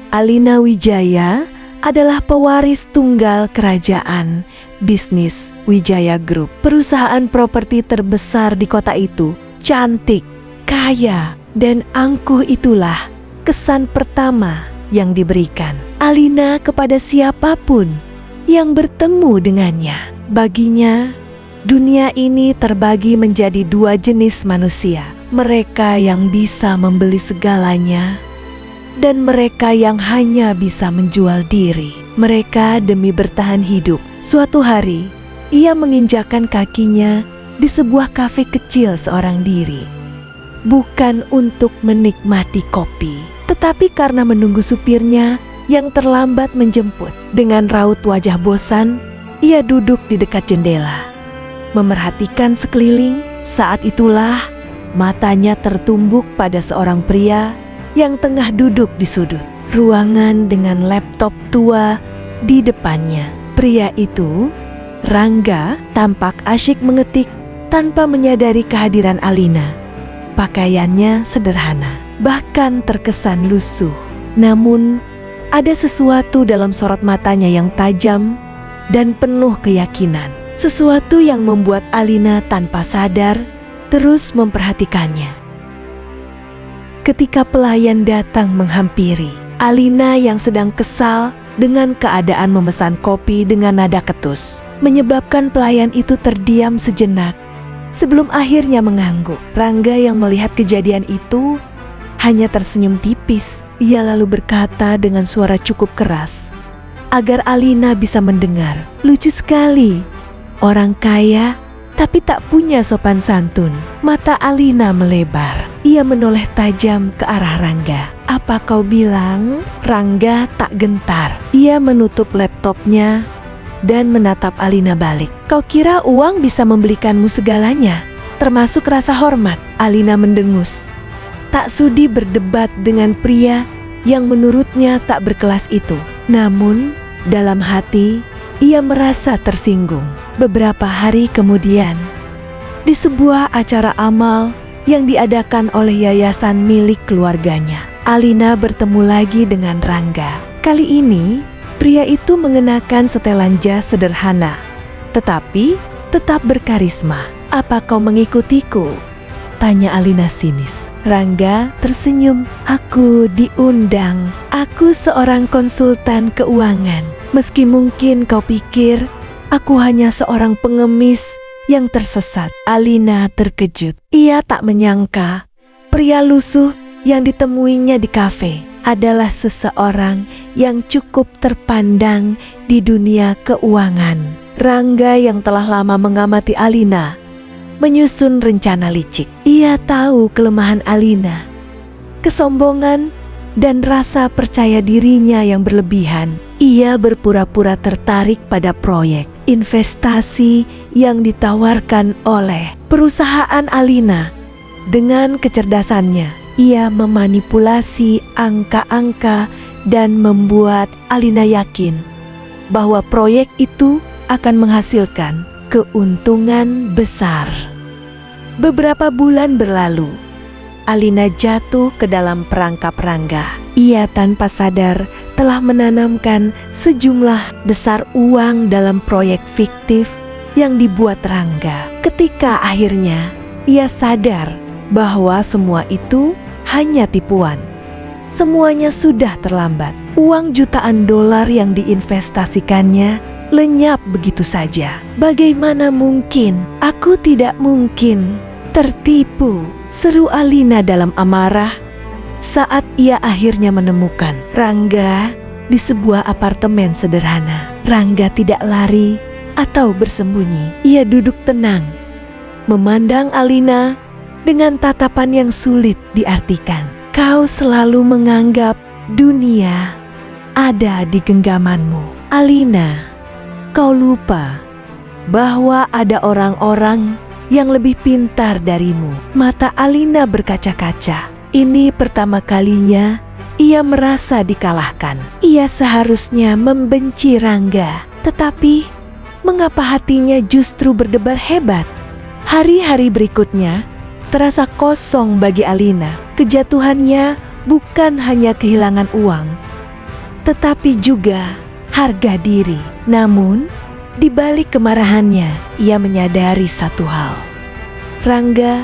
Alina Wijaya adalah pewaris tunggal kerajaan bisnis Wijaya Group, perusahaan properti terbesar di kota itu. Cantik, kaya, dan angkuh itulah kesan pertama yang diberikan Alina kepada siapapun yang bertemu dengannya. Baginya, dunia ini terbagi menjadi dua jenis manusia. Mereka yang bisa membeli segalanya dan mereka yang hanya bisa menjual diri. Mereka demi bertahan hidup. Suatu hari, ia menginjakkan kakinya di sebuah kafe kecil seorang diri. Bukan untuk menikmati kopi, tetapi karena menunggu supirnya yang terlambat menjemput. Dengan raut wajah bosan, ia duduk di dekat jendela, memerhatikan sekeliling. Saat itulah matanya tertumbuk pada seorang pria yang tengah duduk di sudut ruangan dengan laptop tua di depannya. Pria itu, Rangga, tampak asyik mengetik tanpa menyadari kehadiran Alina. Pakaiannya sederhana, bahkan terkesan lusuh. Namun, ada sesuatu dalam sorot matanya yang tajam dan penuh keyakinan. Sesuatu yang membuat Alina tanpa sadar terus memperhatikannya. Ketika pelayan datang menghampiri, Alina yang sedang kesal dengan keadaan memesan kopi dengan nada ketus, menyebabkan pelayan itu terdiam sejenak sebelum akhirnya mengangguk. Rangga yang melihat kejadian itu hanya tersenyum tipis. Ia lalu berkata dengan suara cukup keras agar Alina bisa mendengar, "Lucu sekali, orang kaya tapi tak punya sopan santun." Mata Alina melebar. Ia menoleh tajam ke arah Rangga. "Apa kau bilang?" Rangga tak gentar. Ia menutup laptopnya dan menatap Alina balik. "Kau kira uang bisa membelikanmu segalanya, termasuk rasa hormat?" Alina mendengus. Tak sudi berdebat dengan pria yang menurutnya tak berkelas itu. Namun, dalam hati, ia merasa tersinggung. Beberapa hari kemudian, di sebuah acara amal yang diadakan oleh yayasan milik keluarganya, Alina bertemu lagi dengan Rangga. Kali ini, pria itu mengenakan setelan jas sederhana, tetapi tetap berkarisma. "Apa kau mengikutiku?" tanya Alina sinis. Rangga tersenyum. "Aku diundang. Aku seorang konsultan keuangan. Meski mungkin kau pikir aku hanya seorang pengemis yang tersesat." Alina terkejut. Ia tak menyangka pria lusuh yang ditemuinya di kafe adalah seseorang yang cukup terpandang di dunia keuangan. Rangga yang telah lama mengamati Alina menyusun rencana licik. Ia tahu kelemahan Alina, kesombongan dan rasa percaya dirinya yang berlebihan. Ia berpura-pura tertarik pada proyek investasi yang ditawarkan oleh perusahaan Alina. Dengan kecerdasannya, ia memanipulasi angka-angka dan membuat Alina yakin bahwa proyek itu akan menghasilkan keuntungan besar. Beberapa bulan berlalu, Alina jatuh ke dalam perangkap Rangga. Ia tanpa sadar telah menanamkan sejumlah besar uang dalam proyek fiktif yang dibuat Rangga. Ketika akhirnya ia sadar bahwa semua itu hanya tipuan, semuanya sudah terlambat. Uang jutaan dolar yang diinvestasikannya lenyap begitu saja. "Bagaimana mungkin? Aku tidak mungkin tertipu," seru Alina dalam amarah saat ia akhirnya menemukan Rangga di sebuah apartemen sederhana. Rangga tidak lari atau bersembunyi. Ia duduk tenang, memandang Alina dengan tatapan yang sulit diartikan. "Kau selalu menganggap dunia ada di genggamanmu, Alina. Kau lupa bahwa ada orang-orang yang lebih pintar darimu." Mata Alina berkaca-kaca. Ini pertama kalinya ia merasa dikalahkan. Ia seharusnya membenci Rangga, tetapi mengapa hatinya justru berdebar hebat? Hari-hari berikutnya terasa kosong bagi Alina. Kejatuhannya bukan hanya kehilangan uang, tetapi juga harga diri. Namun, di balik kemarahannya, ia menyadari satu hal. Rangga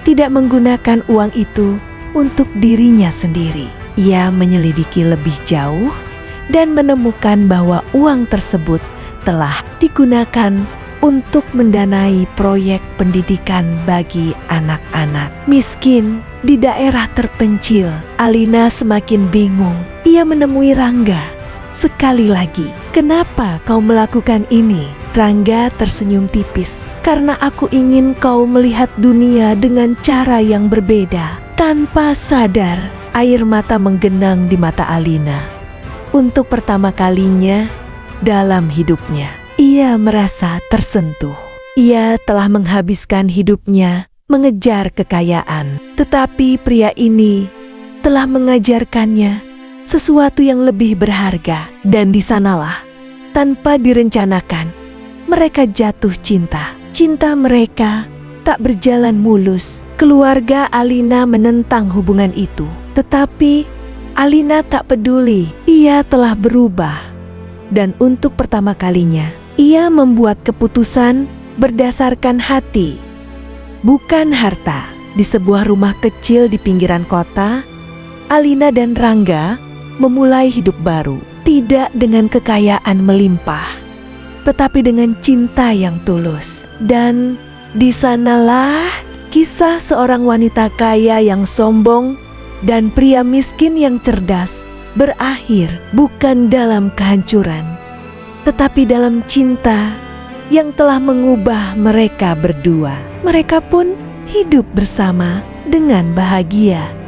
tidak menggunakan uang itu untuk dirinya sendiri. Ia menyelidiki lebih jauh dan menemukan bahwa uang tersebut telah digunakan untuk mendanai proyek pendidikan bagi anak-anak miskin di daerah terpencil. Alina semakin bingung. Ia menemui Rangga. Sekali lagi, "Kenapa kau melakukan ini?" Rangga tersenyum tipis. "Karena aku ingin kau melihat dunia dengan cara yang berbeda." Tanpa sadar, air mata menggenang di mata Alina. Untuk pertama kalinya dalam hidupnya, ia merasa tersentuh. Ia telah menghabiskan hidupnya mengejar kekayaan, tetapi pria ini telah mengajarkannya sesuatu yang lebih berharga. Dan di sanalah, tanpa direncanakan, mereka jatuh cinta. Cinta mereka tak berjalan mulus. Keluarga Alina menentang hubungan itu, tetapi Alina tak peduli. Ia telah berubah. Dan untuk pertama kalinya, ia membuat keputusan berdasarkan hati, bukan harta. Di sebuah rumah kecil di pinggiran kota, Alina dan Rangga memulai hidup baru. Tidak dengan kekayaan melimpah, tetapi dengan cinta yang tulus. Dan di sanalah kisah seorang wanita kaya yang sombong dan pria miskin yang cerdas berakhir, bukan dalam kehancuran, tetapi dalam cinta yang telah mengubah mereka berdua. Mereka pun hidup bersama dengan bahagia.